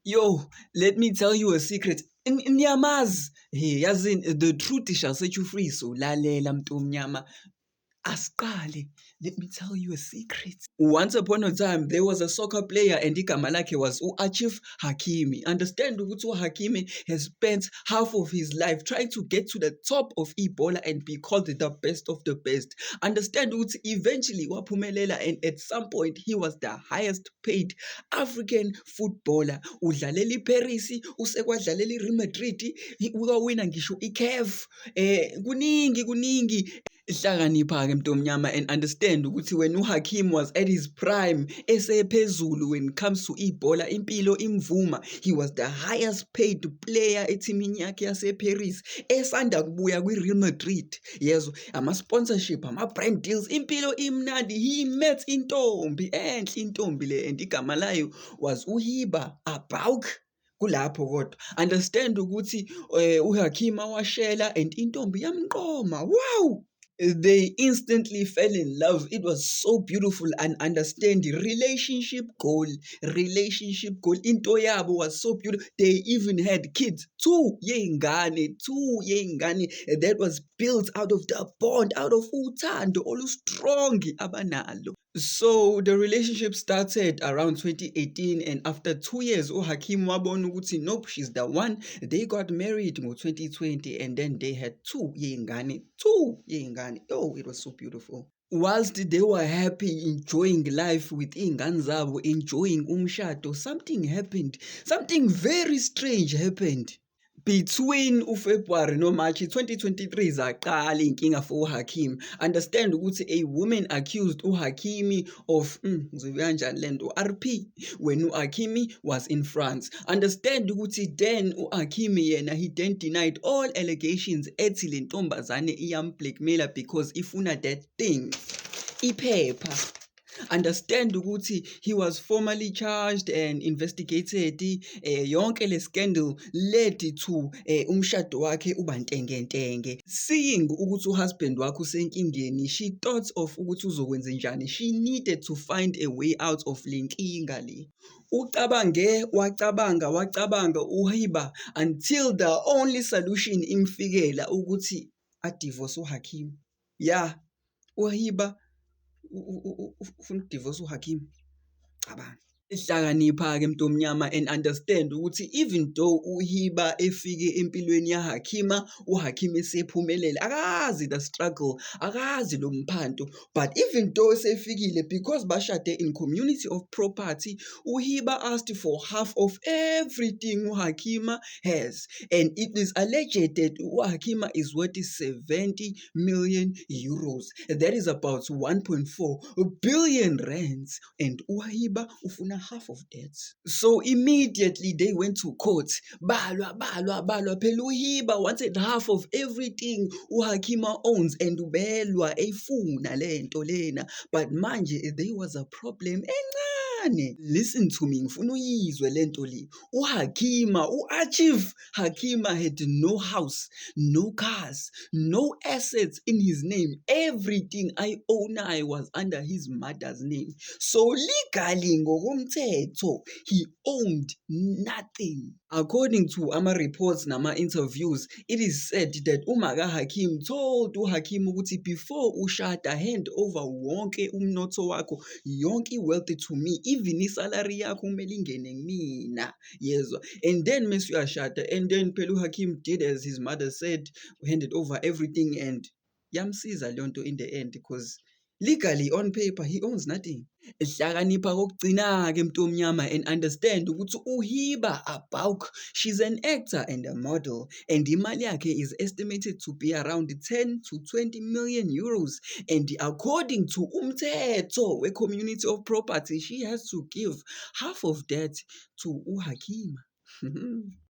Yo, let me tell you a secret. Niyamazi, yazini, the truth shall set you free. So lalela mntu omnyama. Asiqale. Let me tell you a secret. Once upon a time, there was a soccer player and igama lakhe was Achraf Hakimi. Understand ukuthi Hakimi has spent half of his life trying to get to the top of Ebola and be called the best of the best. Understand ukuthi eventually waphumelela, and at some point he was the highest paid African footballer. Udlalela iParis, usekwadlalela iReal Madrid, ukawina ngisho iCAF. Kuningi. Hlakanipha-ke mntomnyama, and understand ukuthi when uHakim was at his prime esephezulu when it comes to ibhola, impilo imvuma, he was the highest paid player ethimini yakhe yaseParis esanda kubuya kwiReal Madrid. Yezo, ama-sponsorship, ama-brand deals, impilo imnandi. He met intombi enhle, intombi le, and igama layo was uHiba Abaouk. Kulapho kodwa understand ukuthi uHakima washela and intombi yamnqoma. Wow! They instantly fell in love. It was so beautiful, and understand relationship goal. Into yabo was so beautiful. They even had kids, two yengane. That was built out of the bond, out of uthando strong abanalo. So the relationship started around 2018, and after 2 years, Hakim wabona ukuthi nope, she's the one. They got married in 2020, and then they had two yengane. Oh, it was so beautiful. Whilst they were happy, enjoying life with ingane zabo, enjoying umshado, something happened. Something very strange happened. Between uFebruary noMarch 2023 zaqala inkinga for uHakim. Understand ukuthi a woman accused uHakimi of kanjani lento RP when uHakimi was in France. Understand ukuthi then uHakimi yena he then denied all allegations ethi le ntombazane iyamblackmaila because ifuna that thing iphepha. Understand ukuthi he was formally charged and investigated. Yonke le scandal led to umshado wakhe uba ntengentenge. Seeing ukuthi uhusband wakhe usenkingeni, she thought of ukuthi uzokwenza njani. She needed to find a way out of le nkinga le. Wacabanga uHiba until the only solution imfikela ukuthi adivorce uHakim. Yeah, uHiba ufuna ukudivorce uHakim. Cabanga. Hlakanipha-ke mntomnyama, and understand ukuthi even though uHiba efike empilweni yaHakima, uHakim esephumelele, akazi the struggle, akazi lo mphanto, but even though esefikile, because bashade in community of property, uHiba asked for half of everything uHakima has, and it is alleged that uHakima is worth 70 million euros. That is about 1.4 billion rands, and uHiba ufuna half of that. So immediately they went to court. Balwa. Phela uHiba wanted half of everything uHakima owns, and ubelwa efuna lento lena. But manje there was a problem encane. Listen to me, ngifuna uyizwe lento le. uHakima, uAchraf Hakima had no house, no cars, no assets in his name. Everything I was under his mother's name. So legally ngokomthetho, he owned nothing. According to ama-reports nama-interviews, it is said that uMaka Hakim told uHakim ukuthi before ushada, hand over wonke umnotho wakho, yonke wealth to me, even isalary yakho kumele ingene kumina. Yezwa. And then mase uyashada, and then phela uHakim did as his mother said, handed over everything, and yamsiza leyo in the end because legally on paper he owns nothing. Hlakanipha kokugcina-ke mntomnyama, and understand ukuthi uHiba Abaouk, she's an actor and a model, and imali yakhe is estimated to be around 10 to 20 million euros, and according to umthetho we-community of property, she has to give half of that to uHakim.